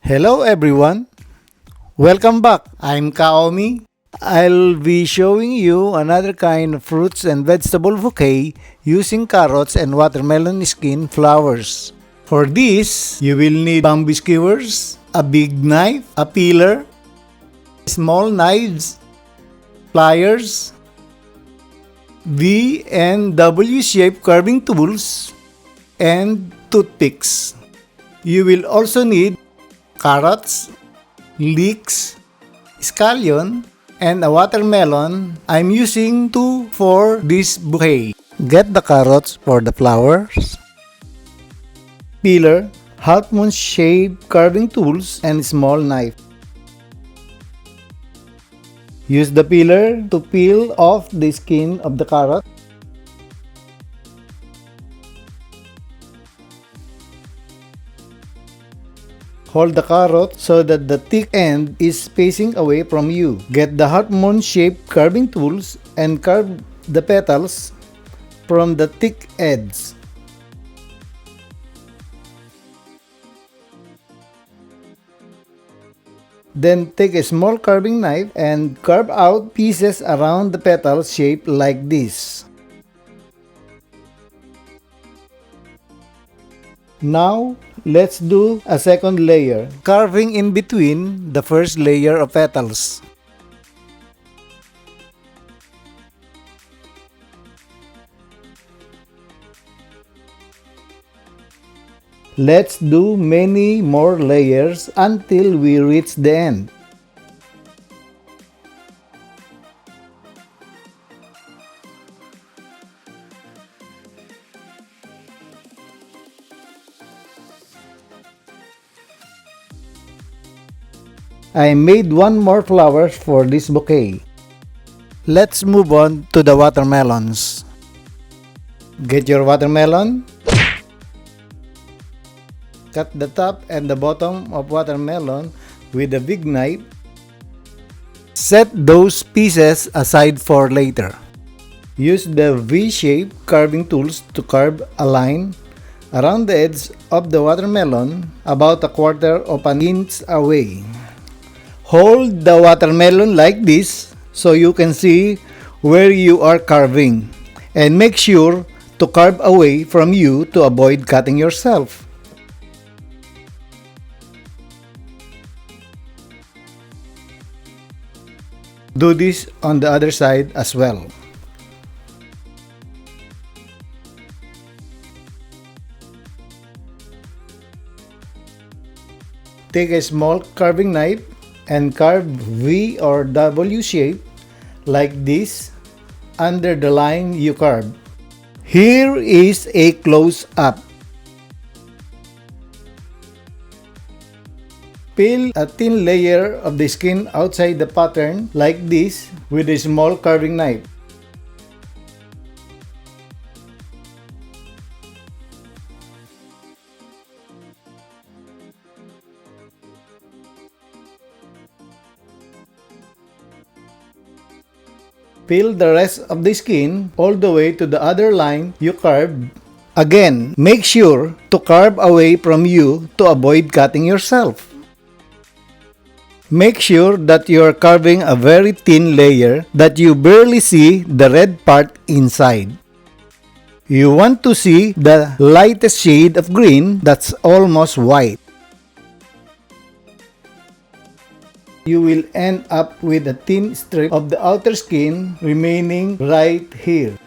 Hello everyone, welcome back. I'm Omie. I'll be showing you another kind of fruits and vegetable bouquet using carrots and watermelon skin flowers. For this, you will need bamboo skewers, a big knife, a peeler, small knives, pliers, V and W shape carving tools, and toothpicks. You will also need carrots, leeks, scallion, and a watermelon. I'm using 2 for this bouquet. Get the carrots for the flowers, peeler, half moon shape carving tools, and small knife. Use the peeler to peel off the skin of the carrot. Hold the carrot so that the thick end is facing away from you. Get the half moon shaped carving tools and carve the petals from the thick edges. Then take a small carving knife and carve out pieces around the petals shaped like this. Now, let's do a second layer, carving in between the first layer of petals. Let's do many more layers until we reach the end. I made one more flowers for this bouquet. Let's move on to the watermelons. Get your watermelon. Cut the top and the bottom of watermelon with a big knife. Set those pieces aside for later. Use the V-shape carving tools to carve a line around the edge of the watermelon about a quarter of an inch away. Hold the watermelon like this so you can see where you are carving, and make sure to carve away from you to avoid cutting yourself. Do this on the other side as well. Take a small carving knife and carve V or W shape like this under the line you carved. Here is a close-up. Peel a thin layer of the skin outside the pattern like this with a small carving knife. Peel the rest of the skin all the way to the other line you carved. Again, make sure to carve away from you to avoid cutting yourself. Make sure that you are carving a very thin layer that you barely see the red part inside. You want to see the lightest shade of green that's almost white. You will end up with a thin strip of the outer skin remaining right here.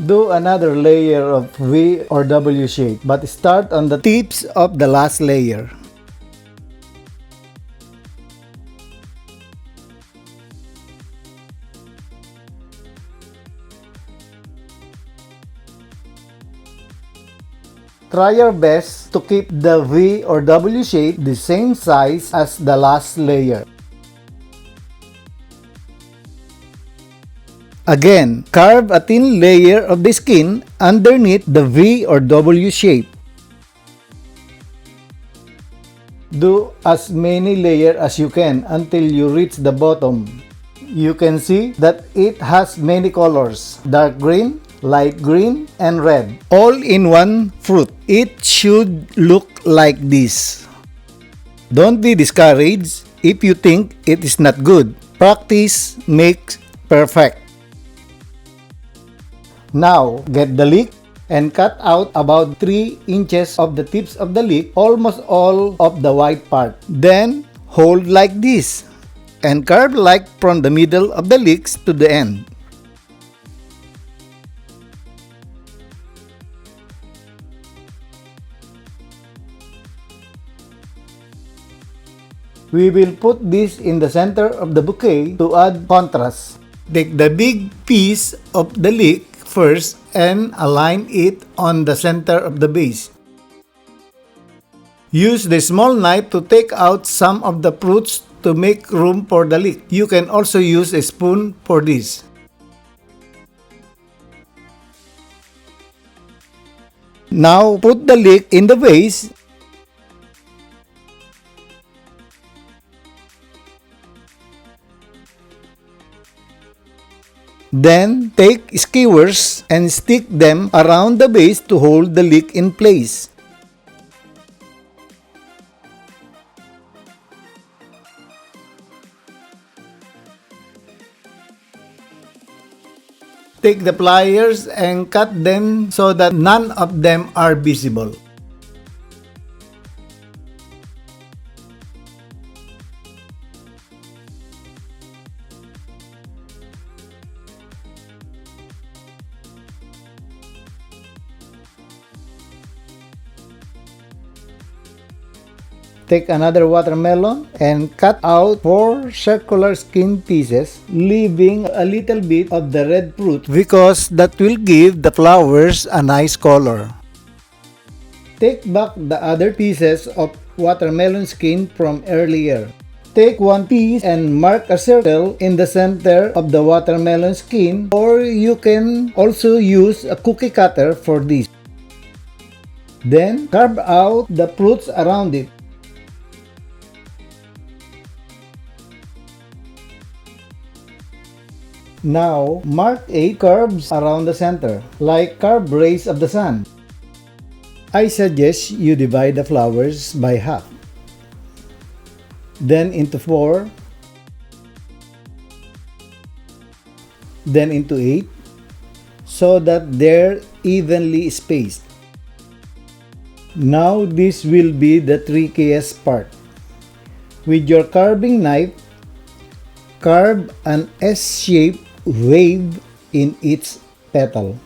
Do another layer of V or W shape, but start on the tips of the last layer. Try your best to keep the V or W shape the same size as the last layer. Again, carve a thin layer of the skin underneath the V or W shape. Do as many layers as you can until you reach the bottom. You can see that it has many colors: dark green, light green, and red, all in one fruit. It should look like this. Don't be discouraged if you think it is not good. Practice makes perfect. Now, get the leek and cut out about 3 inches of the tips of the leek, almost all of the white part. Then, hold like this and carve like from the middle of the leeks to the end. We will put this in the center of the bouquet to add contrast. Take the big piece of the leek first and align it on the center of the base. Use the small knife to take out some of the fruits to make room for the leek. You can also use a spoon for this. Now put the leek in the vase. Then, take skewers and stick them around the base to hold the leek in place. Take the pliers and cut them so that none of them are visible. Take another watermelon and cut out 4 circular skin pieces, leaving a little bit of the red fruit because that will give the flowers a nice color. Take back the other pieces of watermelon skin from earlier. Take one piece and mark a circle in the center of the watermelon skin, or you can also use a cookie cutter for this. Then carve out the fruits around it. Now, mark 8 curves around the center, like curved rays of the sun. I suggest you divide the flowers by half, then into 4, then into 8, so that they're evenly spaced. Now, this will be the trickiest part. With your carving knife, carve an S-shaped wave in each petal.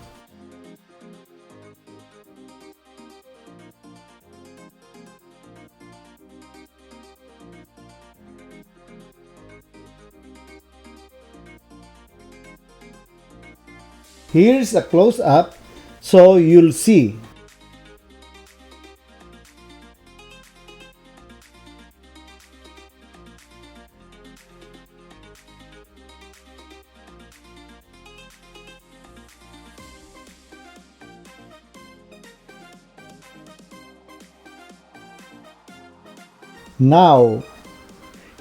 Here's a close-up so you'll see. Now,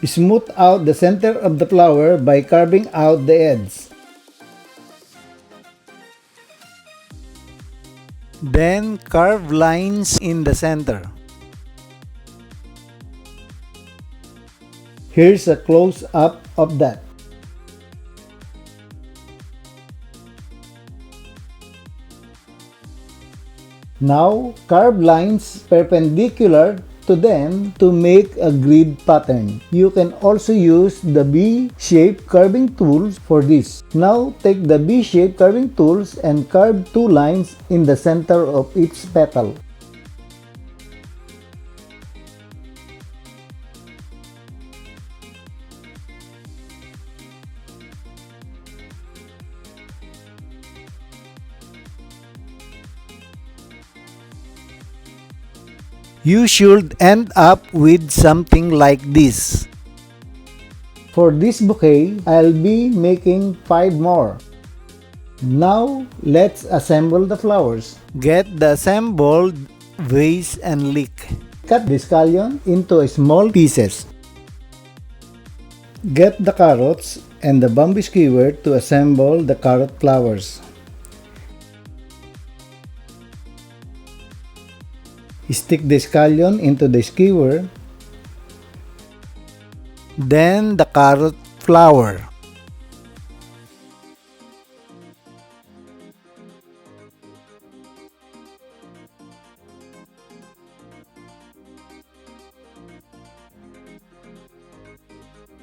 smooth out the center of the flower by carving out the ends. Then carve lines in the center. Here's a close-up of that. Now, carve lines perpendicular to them to make a grid pattern. You can also use the B-shaped carving tools for this. Now, take the B-shaped carving tools and carve 2 lines in the center of each petal. You should end up with something like this. For this bouquet, I'll be making 5 more. Now, let's assemble the flowers. Get the assembled vase and leek. Cut the scallion into small pieces. Get the carrots and the bamboo skewer to assemble the carrot flowers. Stick the scallion into the skewer. Then the carrot flower.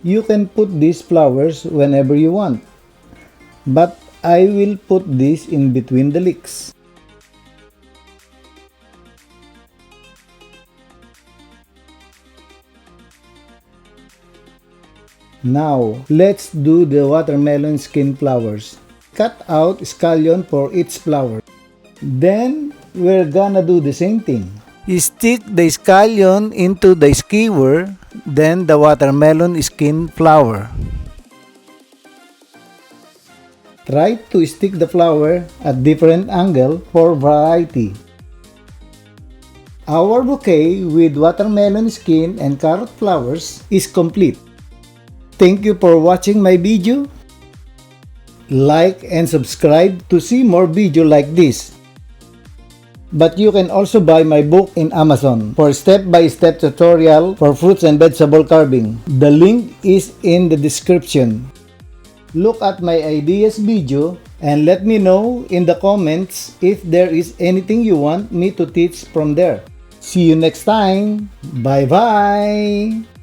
You can put these flowers whenever you want, but I will put this in between the leeks. Now, let's do the watermelon skin flowers. Cut out scallion for each flower. Then, we're gonna do the same thing. Stick the scallion into the skewer, then the watermelon skin flower. Try to stick the flower at different angle for variety. Our bouquet with watermelon skin and carrot flowers is complete. Thank you for watching my video. Like and subscribe to see more video like this. But you can also buy my book in Amazon for step-by-step tutorial for fruits and vegetable carving. The link is in the description. Look at my ideas video and let me know in the comments if there is anything you want me to teach from there. See you next time. Bye bye.